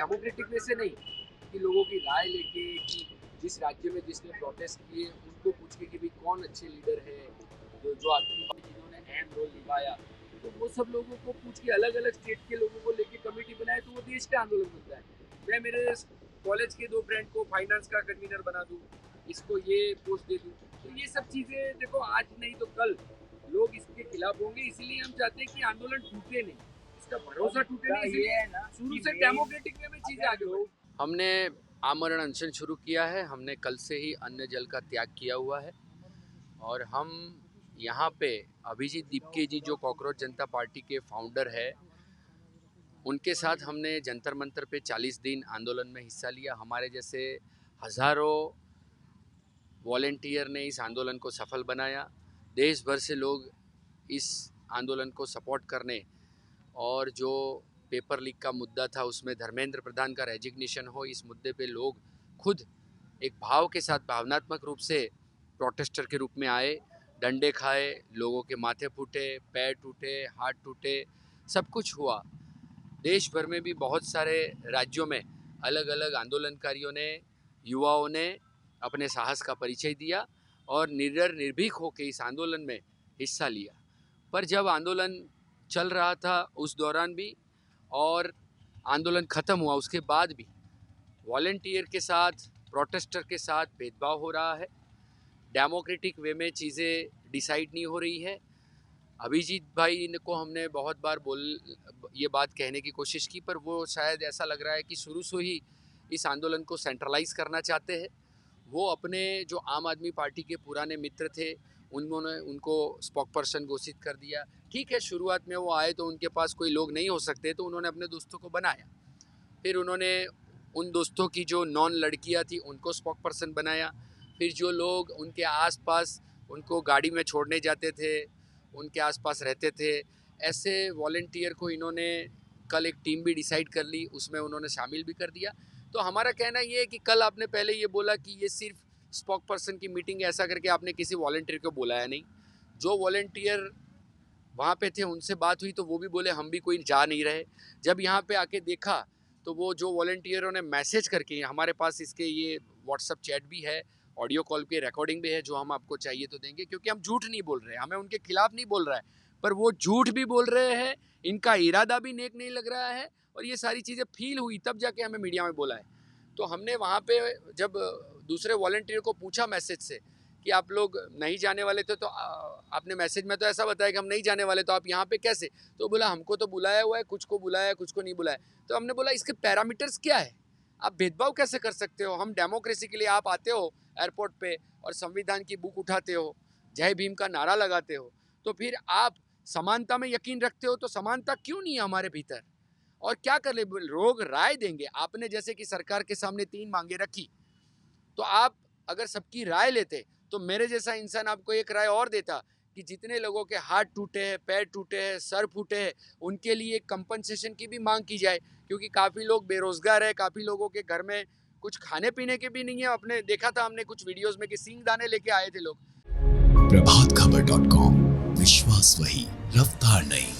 Democratic वे से नहीं कि लोगों की राय लेके कि जिस राज्य में जिसने प्रोटेस्ट किए उनको पूछ के कि भाई कौन अच्छे लीडर है जो आपकी जिन्होंने अहम रोल निभाया, तो वो सब लोगों को पूछ के अलग अलग स्टेट के लोगों को लेके कमेटी बनाए तो वो देश का आंदोलन बनता है। मैं मेरे कॉलेज के 2 फ्रेंड को फाइनेंस का कन्वीनर बना दूँ, इसको ये पोस्ट दे दूँ, तो ये सब चीज़ें देखो आज नहीं तो कल लोग इसके खिलाफ होंगे, इसीलिए हम चाहते हैं कि आंदोलन टूटे नहीं, इसका भरोसा टूटे नहीं, इसलिए शुरू से डेमोक्रेटिक वे में चीज़ें आगे बढ़े। हमने आमरण अनशन शुरू किया है, हमने कल से ही अन्न जल का त्याग किया हुआ है और हम यहाँ पे अभिजीत दीपके जी जो कॉकरोच जनता पार्टी के फाउंडर है, उनके साथ हमने जंतर मंतर पे 40 दिन आंदोलन में हिस्सा लिया। हमारे जैसे हज़ारों वॉलेंटियर ने इस आंदोलन को सफल बनाया। देश भर से लोग इस आंदोलन को सपोर्ट करने और जो पेपर लीक का मुद्दा था उसमें धर्मेंद्र प्रधान का रेजिग्नेशन हो, इस मुद्दे पे लोग खुद एक भाव के साथ भावनात्मक रूप से प्रोटेस्टर के रूप में आए, डंडे खाए, लोगों के माथे फूटे, पैर टूटे, हाथ टूटे, सब कुछ हुआ। देश भर में भी बहुत सारे राज्यों में अलग अलग आंदोलनकारियों ने, युवाओं ने अपने साहस का परिचय दिया और निर्भीक होकर इस आंदोलन में हिस्सा लिया। पर जब आंदोलन चल रहा था उस दौरान भी और आंदोलन ख़त्म हुआ उसके बाद भी वॉलेंटियर के साथ, प्रोटेस्टर के साथ भेदभाव हो रहा है। डेमोक्रेटिक वे में चीज़ें डिसाइड नहीं हो रही है। अभिजीत भाई को हमने बहुत बार ये बात कहने की कोशिश की, पर वो शायद ऐसा लग रहा है कि शुरू से ही इस आंदोलन को सेंट्रलाइज करना चाहते हैं। वो अपने जो आम आदमी पार्टी के पुराने मित्र थे उन्होंने उनको स्पोक पर्सन घोषित कर दिया। ठीक है, शुरुआत में वो आए तो उनके पास कोई लोग नहीं हो सकते तो उन्होंने अपने दोस्तों को बनाया, फिर उन्होंने उन दोस्तों की जो नॉन लड़कियां थी उनको स्पोक पर्सन बनाया, फिर जो लोग उनके आसपास उनको गाड़ी में छोड़ने जाते थे, उनके आसपास रहते थे, ऐसे वॉलेंटियर को इन्होंने कल एक टीम भी डिसाइड कर ली, उसमें उन्होंने शामिल भी कर दिया। तो हमारा कहना ये है कि कल आपने पहले ये बोला कि ये सिर्फ स्पोक पर्सन की मीटिंग है, ऐसा करके आपने किसी वॉलेंटियर को बुलाया नहीं। जो वॉलेंटियर वहाँ पे थे उनसे बात हुई तो वो भी बोले हम भी कोई जा नहीं रहे। जब यहाँ पे आके देखा तो वो जो वॉलेंटियरों ने मैसेज करके, हमारे पास इसके ये व्हाट्सअप चैट भी है, ऑडियो कॉल की रिकॉर्डिंग भी है, जो हम आपको चाहिए तो देंगे, क्योंकि हम झूठ नहीं बोल रहे हैं, हमें उनके खिलाफ नहीं बोल रहा है, पर वो झूठ भी बोल रहे हैं, इनका इरादा भी नेक नहीं लग रहा है और ये सारी चीज़ें फील हुई तब जाके हमें मीडिया में बोला है। तो हमने वहाँ पे जब दूसरे वॉलेंटियर को पूछा मैसेज से कि आप लोग नहीं जाने वाले थे तो आपने मैसेज में तो ऐसा बताया कि हम नहीं जाने वाले, तो आप यहाँ पे कैसे? तो बोला हमको तो बुलाया हुआ है, कुछ को बुलाया है, कुछ को नहीं बुलाया। तो हमने बोला इसके पैरामीटर्स क्या है, आप भेदभाव कैसे कर सकते हो? हम डेमोक्रेसी के लिए आप आते हो एयरपोर्ट पे और संविधान की बुक उठाते हो, जय भीम का नारा लगाते हो, तो फिर आप समानता में यकीन रखते हो, तो समानता क्यों नहीं है हमारे भीतर? और क्या कर ले, लोग राय देंगे। आपने जैसे कि सरकार के सामने 3 मांगे रखी, तो आप अगर सबकी राय लेते तो मेरे जैसा इंसान आपको एक राय और देता कि जितने लोगों के हाथ टूटे हैं, पैर टूटे हैं, सर फूटे हैं, उनके लिए कंपनसेशन की भी मांग की जाए, क्योंकि काफ़ी लोग बेरोजगार है, काफ़ी लोगों के घर में कुछ खाने पीने के भी नहीं है। अपने देखा था हमने कुछ वीडियोस में कि सींगदाने लेके आए थे लोग। प्रभातखबर.com, विश्वास वही, रफ्तार नहीं।